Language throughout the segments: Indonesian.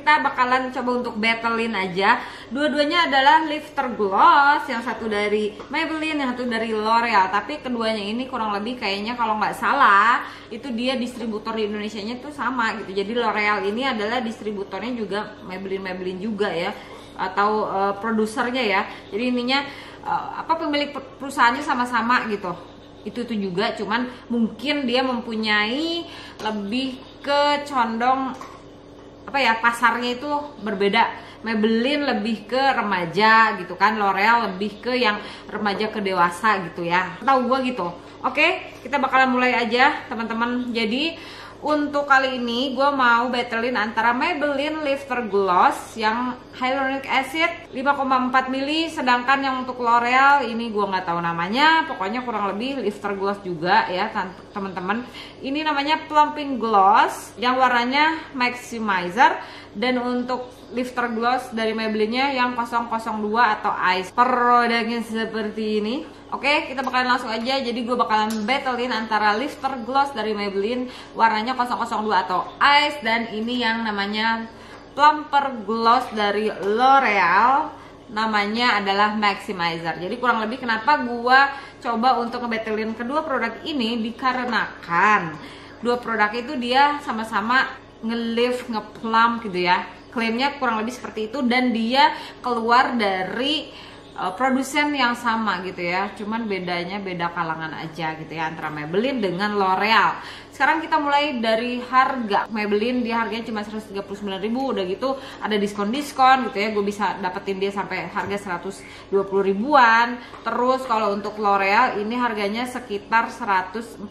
kita bakalan coba untuk battlein aja. Dua-duanya adalah lifter gloss, yang satu dari Maybelline, yang satu dari L'Oreal. Tapi keduanya ini kurang lebih kayaknya kalau nggak salah itu dia distributor di Indonesianya tuh sama gitu. Jadi L'Oreal ini adalah distributornya juga Maybelline juga ya, atau produsernya ya. Jadi ininya pemilik perusahaannya sama-sama gitu. Itu juga, cuman mungkin dia mempunyai lebih ke condong pasarnya itu berbeda. Maybelline lebih ke remaja gitu kan, L'Oreal lebih ke yang remaja ke dewasa gitu ya. Tahu gua gitu. Oke, kita bakalan mulai aja teman-teman. Jadi untuk kali ini gue mau battlein antara Maybelline Lifter Gloss yang hyaluronic acid 5,4 ml, sedangkan yang untuk L'Oreal ini gue nggak tahu namanya, pokoknya kurang lebih lifter gloss juga ya teman-teman. Ini namanya plumping gloss yang warnanya maximizer, dan untuk lifter gloss dari Maybelline-nya yang 002 atau ice. Produknya seperti ini. Oke, kita bakalan langsung aja. Jadi gue bakalan battlein antara lifter gloss dari Maybelline warnanya 002 atau ice, dan ini yang namanya plumper gloss dari L'Oreal, namanya adalah maximizer. Jadi kurang lebih kenapa gue coba untuk ngebattlein kedua produk ini, dikarenakan dua produk itu dia sama-sama nge-lift, nge-plump gitu ya. Klaimnya kurang lebih seperti itu, dan dia keluar dari produsen yang sama gitu ya, cuman bedanya beda kalangan aja gitu ya antara Maybelline dengan L'Oreal. Sekarang kita mulai dari harga. Maybelline dia harganya cuma 139.000, udah gitu ada diskon gitu ya, gue bisa dapetin dia sampai harga 120 ribuan. Terus kalau untuk L'Oreal ini harganya sekitar 145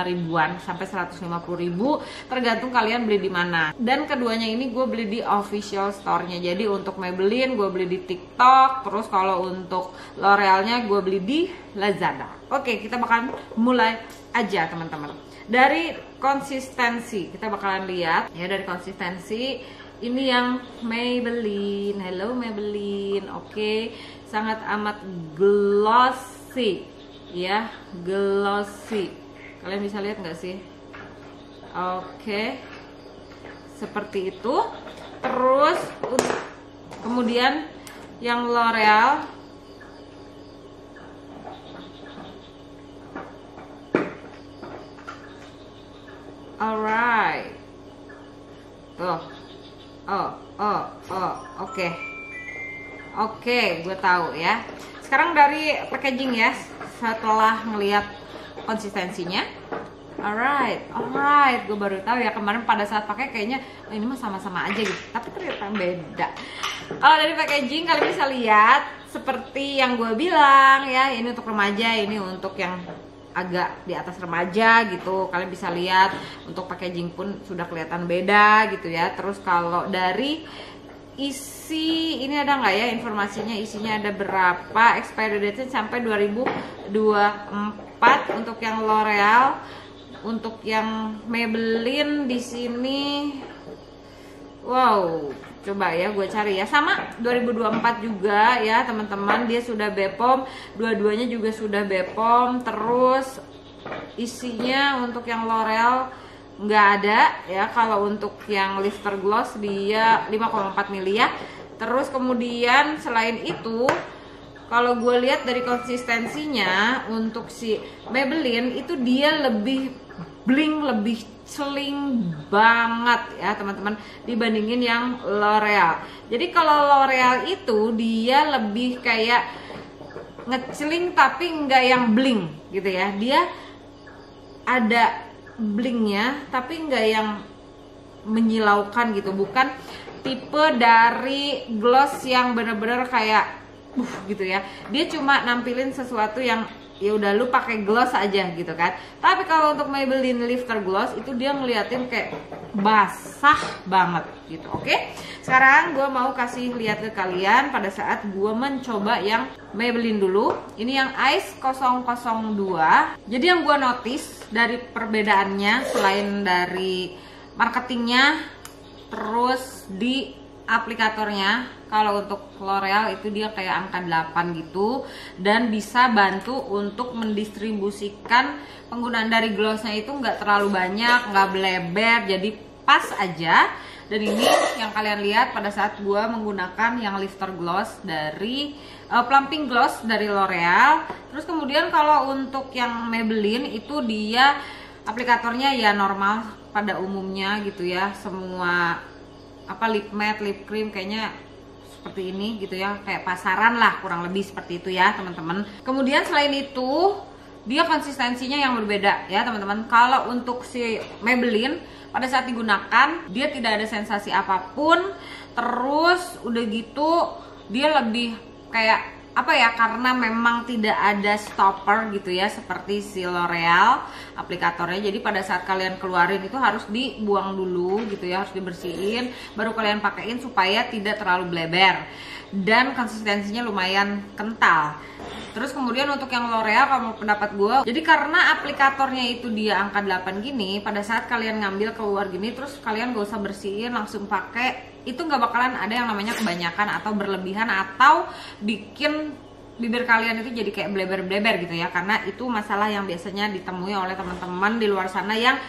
ribuan sampai 150 ribu, tergantung kalian beli di mana. Dan keduanya ini gue beli di official store-nya. Jadi untuk Maybelline gue beli di TikTok, terus kalau untuk L'Orealnya gue beli di Lazada. Oke, kita bakalan mulai aja teman-teman. Dari konsistensi kita bakalan lihat ya, dari konsistensi ini yang Maybelline. Hello Maybelline. Oke, sangat amat glossy ya, glossy. Kalian bisa lihat nggak sih? Oke, seperti itu. Terus kemudian yang L'Oreal alright. Oke, gue tahu ya. Sekarang dari packaging ya, setelah ngelihat konsistensinya. Alright, gue baru tahu ya, kemarin pada saat pakai kayaknya ini mah sama-sama aja gitu, tapi ternyata beda. Kalau dari packaging kalian bisa lihat seperti yang gue bilang ya, ini untuk remaja, ini untuk yang agak di atas remaja gitu. Kalian bisa lihat untuk packaging pun sudah kelihatan beda gitu ya. Terus kalau dari isi ini ada nggak ya informasinya, isinya ada berapa, expiry date sampai 2024 untuk yang L'Oreal. Untuk yang Maybelline di sini, wow, coba ya gue cari ya, sama 2024 juga ya teman-teman, dia sudah BPOM, dua-duanya juga sudah BPOM. Terus isinya untuk yang L'Oreal nggak ada ya. Kalau untuk yang lifter gloss dia 5,4 ml ya. Terus kemudian selain itu, kalau gue lihat dari konsistensinya untuk si Maybelline itu dia lebih bling, lebih celing banget ya teman-teman dibandingin yang L'Oreal. Jadi kalau L'Oreal itu dia lebih kayak ngeceling tapi nggak yang bling gitu ya. Dia ada blingnya tapi nggak yang menyilaukan gitu. Bukan tipe dari gloss yang bener-bener kayak gitu ya. Dia cuma nampilin sesuatu yang ya udah lu pakai gloss aja gitu kan. Tapi kalau untuk Maybelline Lifter Gloss itu dia ngeliatin kayak basah banget gitu. Oke, sekarang gue mau kasih lihat ke kalian pada saat gue mencoba yang Maybelline dulu. Ini yang Ice 002. Jadi yang gue notice dari perbedaannya, selain dari marketingnya, terus di aplikatornya, kalau untuk L'Oreal itu dia kayak angka 8 gitu, dan bisa bantu untuk mendistribusikan penggunaan dari glossnya itu nggak terlalu banyak, nggak beleber, jadi pas aja. Dan ini yang kalian lihat pada saat gue menggunakan yang lifter gloss dari plumping gloss dari L'Oreal. Terus kemudian kalau untuk yang Maybelline itu dia aplikatornya ya normal pada umumnya gitu ya. Semua lip matte, lip cream kayaknya seperti ini gitu ya, kayak pasaran lah kurang lebih seperti itu ya teman-teman. Kemudian selain itu dia konsistensinya yang berbeda ya teman-teman. Kalau untuk si Maybelline pada saat digunakan dia tidak ada sensasi apapun. Terus udah gitu dia lebih kayak karena memang tidak ada stopper gitu ya seperti si L'Oreal aplikatornya. Jadi pada saat kalian keluarin itu harus dibuang dulu gitu ya, harus dibersihin baru kalian pakein supaya tidak terlalu bleber. Dan konsistensinya lumayan kental. Terus kemudian untuk yang L'Oreal kalau pendapat gue, jadi karena aplikatornya itu dia angka 8 gini, pada saat kalian ngambil keluar gini terus kalian gak usah bersihin langsung pakai, itu gak bakalan ada yang namanya kebanyakan atau berlebihan atau bikin bibir kalian itu jadi kayak bleber-bleber gitu ya. Karena itu masalah yang biasanya ditemui oleh teman-teman di luar sana yang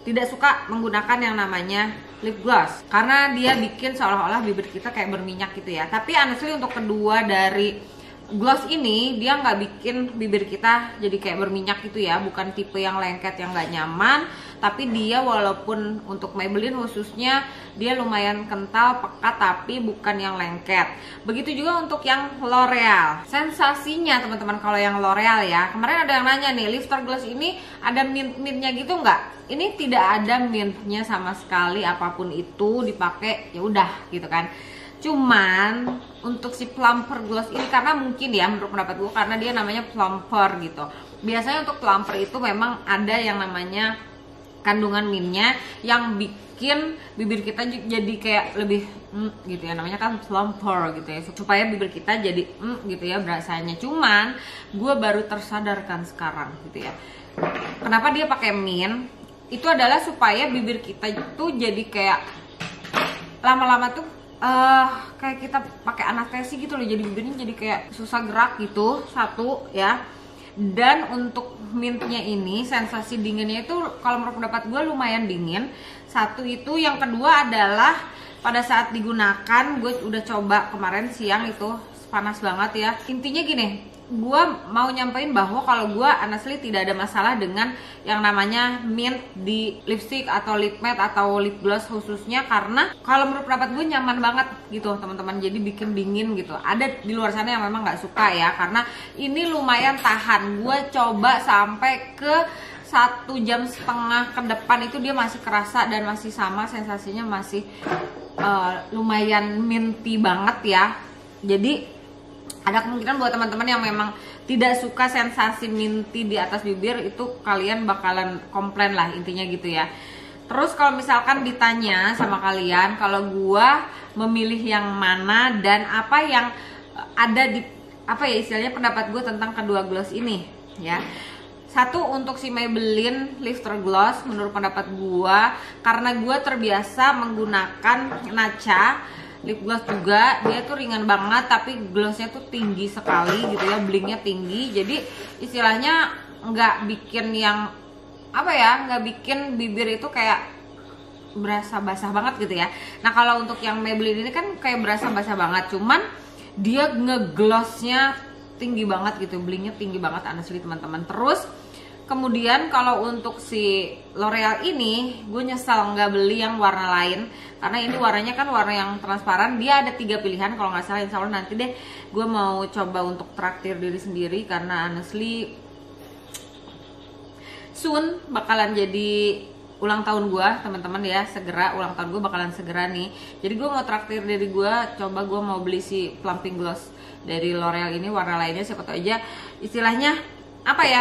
tidak suka menggunakan yang namanya lip gloss karena dia bikin seolah-olah bibir kita kayak berminyak gitu ya. Tapi honestly untuk kedua dari gloss ini dia nggak bikin bibir kita jadi kayak berminyak gitu ya, bukan tipe yang lengket yang nggak nyaman. Tapi dia walaupun untuk Maybelline khususnya dia lumayan kental, pekat, tapi bukan yang lengket. Begitu juga untuk yang L'Oreal. Sensasinya teman-teman kalau yang L'Oreal ya, kemarin ada yang nanya nih, lifter gloss ini ada mint-mintnya gitu nggak? Ini tidak ada mintnya sama sekali, apapun itu dipakai ya udah gitu kan. Cuman untuk si plumper gloss ini karena mungkin ya menurut pendapat gue karena dia namanya plumper gitu. Biasanya untuk plumper itu memang ada yang namanya kandungan mintnya yang bikin bibir kita jadi kayak lebih gitu ya, namanya kan plumper gitu ya, supaya bibir kita jadi gitu ya berasanya. Cuman gue baru tersadarkan sekarang gitu ya, kenapa dia pakai mint. Itu adalah supaya bibir kita itu jadi kayak lama-lama tuh kayak kita pakai anestesi gitu loh, jadi bibirnya jadi kayak susah gerak gitu, satu ya. Dan untuk mintnya ini sensasi dinginnya itu kalau menurut pendapat gue lumayan dingin, satu itu. Yang kedua adalah pada saat digunakan, gue udah coba kemarin siang itu panas banget ya. Intinya gini, gue mau nyampein bahwa kalau gue honestly tidak ada masalah dengan yang namanya mint di lipstick atau lip matte atau lip gloss khususnya, karena kalau menurut pendapat gue nyaman banget gitu teman-teman, jadi bikin dingin gitu. Ada di luar sana yang memang nggak suka ya, karena ini lumayan tahan. Gue coba sampai ke 1,5 jam ke depan itu dia masih kerasa dan masih sama sensasinya, masih lumayan minty banget ya. Jadi ada kemungkinan buat teman-teman yang memang tidak suka sensasi minty di atas bibir itu kalian bakalan komplain lah intinya gitu ya. Terus kalau misalkan ditanya sama kalian kalau gua memilih yang mana dan apa yang ada di istilahnya pendapat gue tentang kedua gloss ini ya. Satu, untuk si Maybelline lifter gloss menurut pendapat gua karena gua terbiasa menggunakan Natcha lip gloss juga, dia tuh ringan banget tapi glossnya tuh tinggi sekali gitu ya, blinknya tinggi. Jadi istilahnya nggak bikin yang nggak bikin bibir itu kayak berasa basah banget gitu ya. Nah kalau untuk yang Maybelline ini kan kayak berasa basah banget, cuman dia ngeglossnya tinggi banget gitu, blinknya tinggi banget honestly teman-teman. Terus kemudian kalau untuk si L'Oreal ini gue nyesel nggak beli yang warna lain karena ini warnanya kan warna yang transparan. Dia ada 3 pilihan kalau nggak salah, insya Allah nanti deh gue mau coba untuk traktir diri sendiri karena honestly soon bakalan jadi ulang tahun gue teman-teman ya, segera ulang tahun gue bakalan segera nih. Jadi gue mau traktir diri gue, coba gue mau beli si plumping gloss dari L'Oreal ini warna lainnya, siapa tau aja istilahnya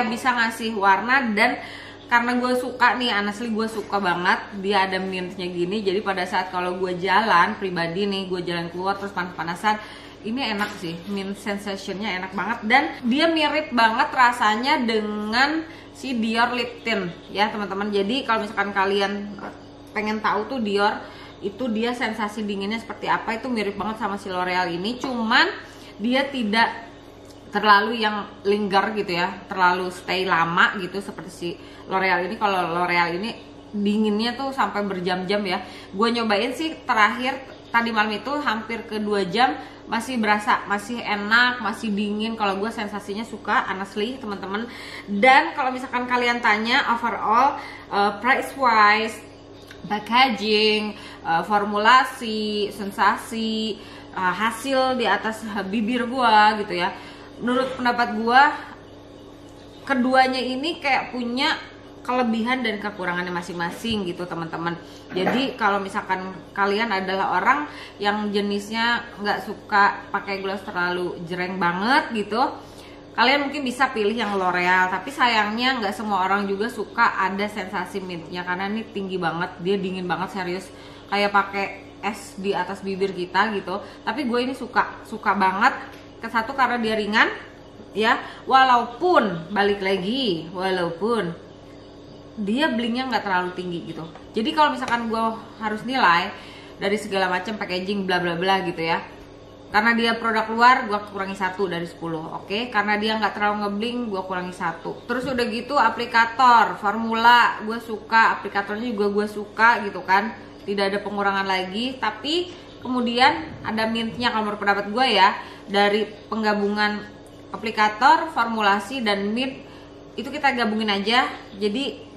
bisa ngasih warna. Dan karena gue suka nih, honestly gue suka banget dia ada mintnya gini. Jadi pada saat kalau gue jalan pribadi nih, gue jalan keluar terus panas-panasan, ini enak sih, mint sensationnya enak banget. Dan dia mirip banget rasanya dengan si Dior Lip Tint ya teman-teman. Jadi kalau misalkan kalian pengen tahu tuh Dior itu dia sensasi dinginnya seperti apa, itu mirip banget sama si L'Oreal ini. Cuman dia tidak terlalu yang linger gitu ya, terlalu stay lama gitu seperti si L'Oreal ini. Kalau L'Oreal ini dinginnya tuh sampai berjam-jam ya. Gue nyobain sih terakhir tadi malam itu hampir ke 2 jam, masih berasa, masih enak, masih dingin. Kalau gue sensasinya suka, honestly teman-teman. Dan kalau misalkan kalian tanya overall price wise, packaging, formulasi, sensasi, hasil di atas bibir gue gitu ya, menurut pendapat gue keduanya ini kayak punya kelebihan dan kekurangannya masing-masing gitu teman-teman. Jadi kalau misalkan kalian adalah orang yang jenisnya nggak suka pakai gloss terlalu jreng banget gitu, kalian mungkin bisa pilih yang L'Oreal. Tapi sayangnya nggak semua orang juga suka ada sensasi mintnya, karena ini tinggi banget, dia dingin banget serius, kayak pakai es di atas bibir kita gitu. Tapi gue ini suka banget. Kesatu karena dia ringan ya, walaupun balik lagi, walaupun dia blingnya nggak terlalu tinggi gitu. Jadi kalau misalkan gue harus nilai dari segala macam packaging bla bla bla gitu ya, karena dia produk luar gue kurangi 1 dari 10. Oke, karena dia nggak terlalu ngebling gue kurangi 1. Terus udah gitu aplikator formula gue suka, aplikatornya juga gue suka gitu kan, tidak ada pengurangan lagi. Tapi kemudian ada mintnya kalau menurut pendapat gue ya, dari penggabungan aplikator, formulasi dan mint itu kita gabungin aja, jadi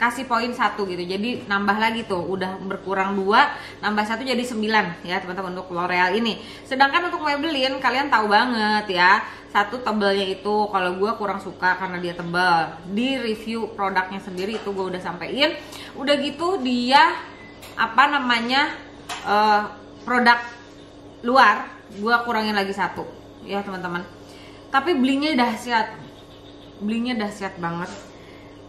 kasih poin 1 gitu. Jadi nambah lagi tuh, udah berkurang 2, nambah 1 jadi 9 ya teman-teman untuk L'Oreal ini. Sedangkan untuk Maybelline kalian tahu banget ya, satu tebelnya itu kalau gue kurang suka karena dia tebal. Di review produknya sendiri itu gue udah sampein. Udah gitu dia apa namanya produk luar gue kurangin lagi 1 ya teman-teman. Tapi blingnya dahsyat, banget.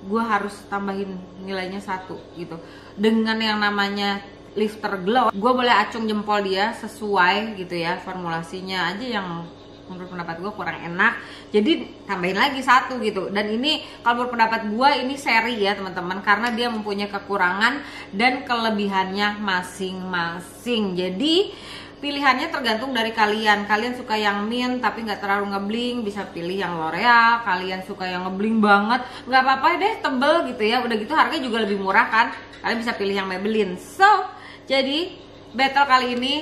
Gue harus tambahin nilainya 1 gitu. Dengan yang namanya lifter gloss, gue boleh acung jempol dia sesuai gitu ya. Formulasinya aja yang menurut pendapat gue kurang enak, jadi tambahin lagi 1 gitu. Dan ini kalau menurut pendapat gue ini seri ya teman-teman, karena dia mempunyai kekurangan dan kelebihannya masing-masing. Jadi pilihannya tergantung dari kalian. Kalian suka yang mint tapi nggak terlalu ngebling, bisa pilih yang L'Oreal. Kalian suka yang ngebling banget, nggak apa-apa deh tebel gitu ya. Udah gitu harganya juga lebih murah kan, kalian bisa pilih yang Maybelline. So jadi battle kali ini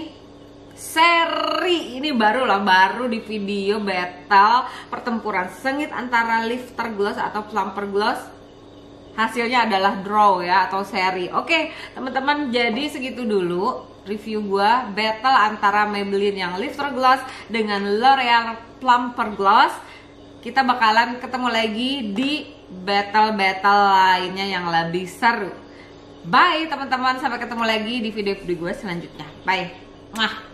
seri ini baru di video battle pertempuran sengit antara lifter gloss atau plumper gloss. Hasilnya adalah draw ya, atau seri. Oke teman-teman, jadi segitu dulu review gua battle antara Maybelline yang lifter gloss dengan L'Oreal plumper gloss. Kita bakalan ketemu lagi di battle-battle lainnya yang lebih seru. Bye teman-teman, sampai ketemu lagi di video-video gue selanjutnya. Bye. Mwah.